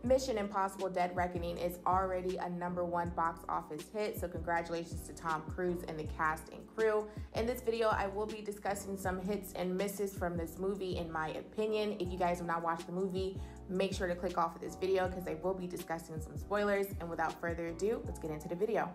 Mission Impossible Dead Reckoning is already a #1 box office hit, so congratulations to Tom Cruise and the cast and crew. In this video, I will be discussing some hits and misses from this movie in my opinion. If you guys have not watched the movie, make sure to click off of this video because I will be discussing some spoilers. And without further ado, let's get into the video.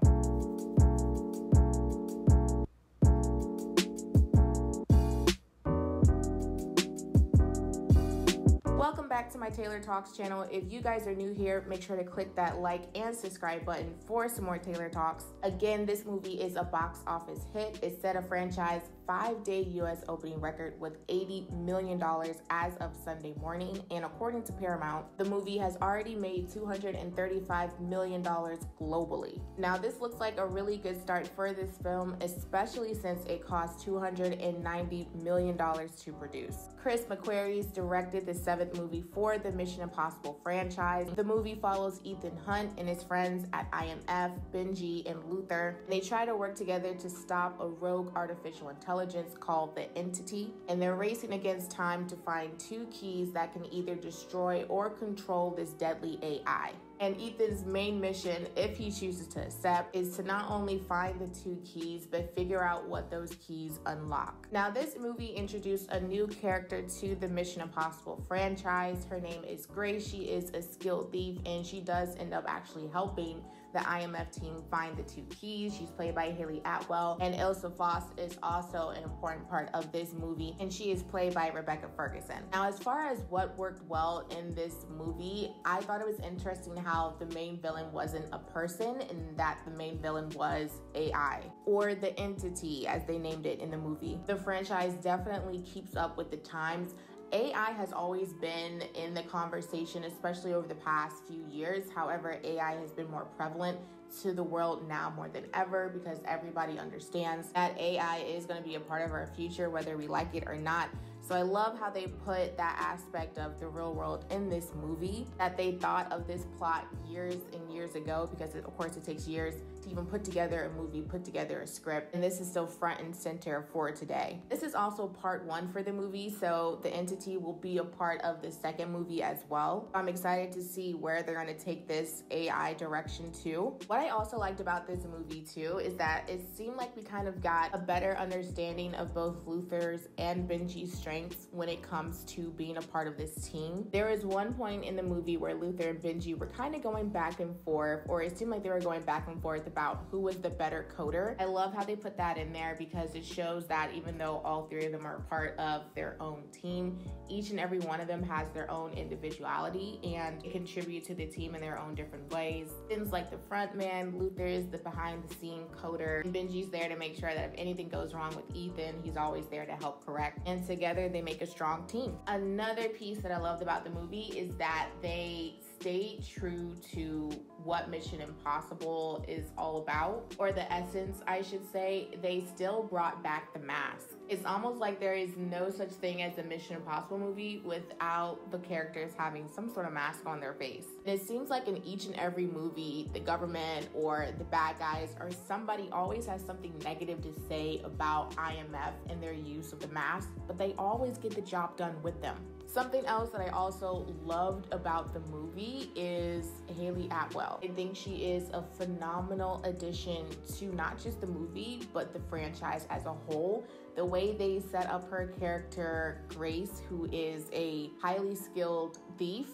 Welcome back to my Taylor Talks channel. If you guys are new here, make sure to click that like and subscribe button for some more Taylor Talks. Again, this movie is a box office hit. It set a franchise 5-day US opening record with $80 million as of Sunday morning. And according to Paramount, the movie has already made $235 million globally. Now, this looks like a really good start for this film, especially since it cost $290 million to produce. Chris McQuarrie's directed the 7th movie for the Mission Impossible franchise. The movie follows Ethan Hunt and his friends at IMF, Benji, and Luther. They try to work together to stop a rogue artificial intelligence called the Entity, and they're racing against time to find 2 keys that can either destroy or control this deadly AI. And Ethan's main mission, if he chooses to accept, is to not only find the 2 keys, but figure out what those keys unlock. Now, this movie introduced a new character to the Mission Impossible franchise. Her name is Grace. She is a skilled thief, and she does end up actually helping the IMF team find the 2 keys. She's played by Hayley Atwell, and Ilsa is also an important part of this movie, and she is played by Rebecca Ferguson. Now, as far as what worked well in this movie, I thought it was interesting how the main villain wasn't a person and that the main villain was AI, or the Entity as they named it in the movie. The franchise definitely keeps up with the times. AI has always been in the conversation, especially over the past few years. However, AI has been more prevalent to the world now more than ever because everybody understands that AI is going to be a part of our future, whether we like it or not. So I love how they put that aspect of the real world in this movie, that they thought of this plot years and years ago, because of course it takes years to even put together a movie, put together a script, and this is still front and center for today. This is also part 1 for the movie, so the Entity will be a part of the 2nd movie as well. I'm excited to see where they're going to take this AI direction to. What I also liked about this movie too is that it seemed like we kind of got a better understanding of both Luther's and Benji's strengths when it comes to being a part of this team. There is one point in the movie where Luther and Benji were kind of going back and forth, or it seemed like they were going back and forth about who was the better coder. I love how they put that in there because it shows that even though all 3 of them are part of their own team, each and every one of them has their own individuality and contribute to the team in their own different ways. Things like the front man, Luther is the behind the scene coder, and Benji's there to make sure that if anything goes wrong with Ethan, he's always there to help correct. And together they make a strong team. Another piece that I loved about the movie is that they stayed true to what Mission Impossible is all about, or the essence, I should say. They still brought back the mask. It's almost like there is no such thing as a Mission Impossible movie without the characters having some sort of mask on their face. And it seems like in each and every movie, the government or the bad guys or somebody always has something negative to say about IMF and their use of the mask, but they always get the job done with them. Something else that I also loved about the movie is Hayley Atwell. I think she is a phenomenal addition to not just the movie, but the franchise as a whole. The way they set up her character, Grace, who is a highly skilled thief,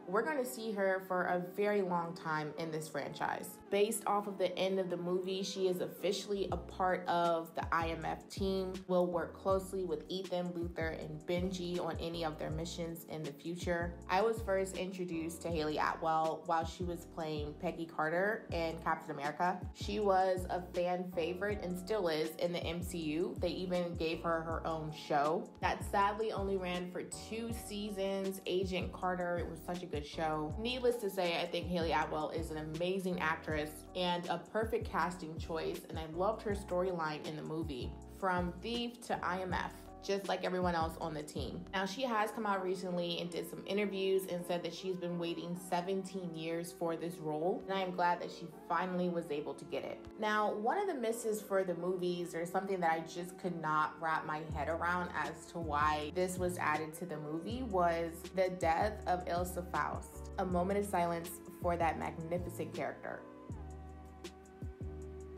we're going to see her for a very long time in this franchise. Based off of the end of the movie, she is officially a part of the IMF team, will work closely with Ethan, Luther, and Benji on any of their missions in the future. I was first introduced to Hayley Atwell while she was playing Peggy Carter in Captain America. She was a fan favorite and still is in the MCU. They even gave her her own show that sadly only ran for 2 seasons. Agent Carter, it was such a good show. Needless to say, I think Hayley Atwell is an amazing actress and a perfect casting choice, and I loved her storyline in the movie, from thief to IMF. just like everyone else on the team. Now, she has come out recently and did some interviews and said that she's been waiting 17 years for this role, and I am glad that she finally was able to get it. Now, one of the misses for the movies, or something that I just could not wrap my head around as to why this was added to the movie, was the death of Ilsa Faust. A moment of silence for that magnificent character.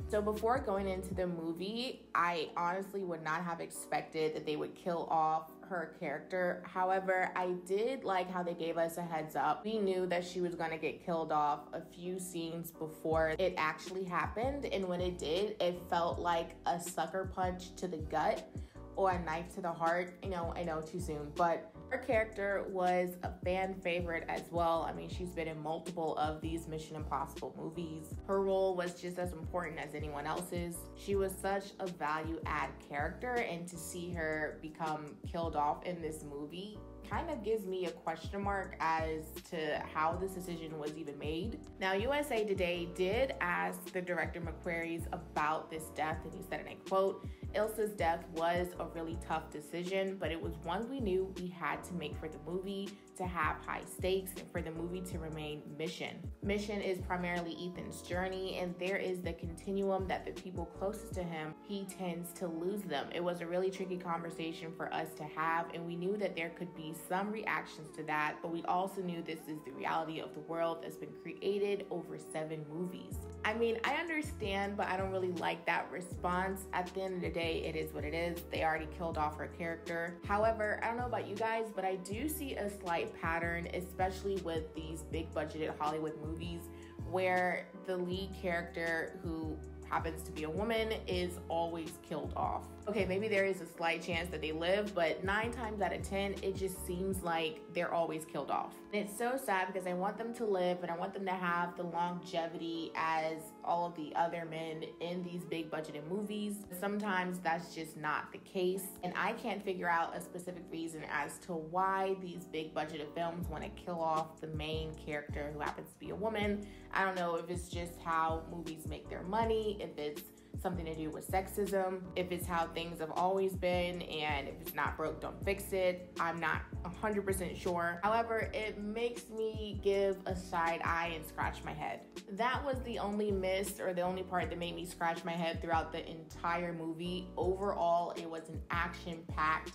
So before going into the movie, I honestly would not have expected that they would kill off her character. However, I did like how they gave us a heads up. We knew that she was gonna get killed off a few scenes before it actually happened, and when it did, it felt like a sucker punch to the gut or a knife to the heart. I know too soon, but her character was a fan favorite as well. I mean, she's been in multiple of these Mission Impossible movies. Her role was just as important as anyone else's. She was such a value add character, and to see her become killed off in this movie kind of gives me a question mark as to how this decision was even made. Now, USA Today did ask the director McQuarrie about this death, and he said, and I quote, "Ilsa's death was a really tough decision, but it was one we knew we had to make for the movie to have high stakes and for the movie to remain mission. Mission is primarily Ethan's journey, and there is the continuum that the people closest to him, he tends to lose them. It was a really tricky conversation for us to have, and we knew that there could be some reactions to that, but we also knew this is the reality of the world that's been created over 7 movies. I mean, I understand, but I don't really like that response. At the end of the day, it is what it is. They already killed off her character. However, I don't know about you guys, but I do see a slight pattern, especially with these big budgeted Hollywood movies, where the lead character, who happens to be a woman, is always killed off. Okay, maybe there is a slight chance that they live, but 9 times out of 10, it just seems like they're always killed off. And it's so sad because I want them to live and I want them to have the longevity as all of the other men in these big budgeted movies. Sometimes that's just not the case, and I can't figure out a specific reason as to why these big budgeted films want to kill off the main character who happens to be a woman. I don't know if it's just how movies make their money, if it's something to do with sexism, if it's how things have always been, and if it's not broke, don't fix it. I'm not 100% sure. However, it makes me give a side eye and scratch my head. That was the only miss, or the only part that made me scratch my head throughout the entire movie. Overall, it was an action-packed,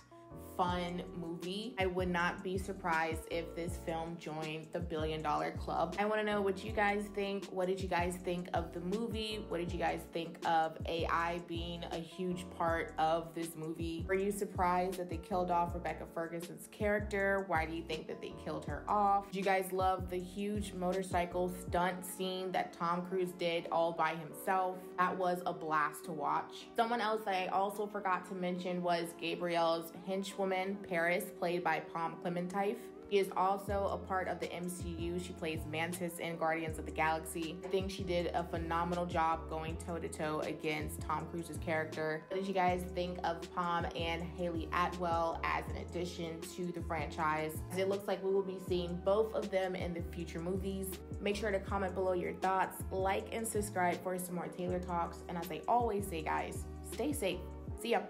fun movie. I would not be surprised if this film joined the $1 billion club. I want to know what you guys think. What did you guys think of the movie? What did you guys think of AI being a huge part of this movie? Were you surprised that they killed off Rebecca Ferguson's character? Why do you think that they killed her off? Did you guys love the huge motorcycle stunt scene that Tom Cruise did all by himself? That was a blast to watch. Someone else that I also forgot to mention was Gabrielle's henchwoman, Paris, played by Pom Clementine. She is also a part of the MCU. She plays Mantis in Guardians of the Galaxy. I think she did a phenomenal job going toe-to-toe against Tom Cruise's character. What did you guys think of Pom and Haley Atwell as an addition to the franchise? It looks like we will be seeing both of them in the future movies. Make sure to comment below your thoughts, like and subscribe for some more Taylor Talks. And as I always say, guys, stay safe. See ya.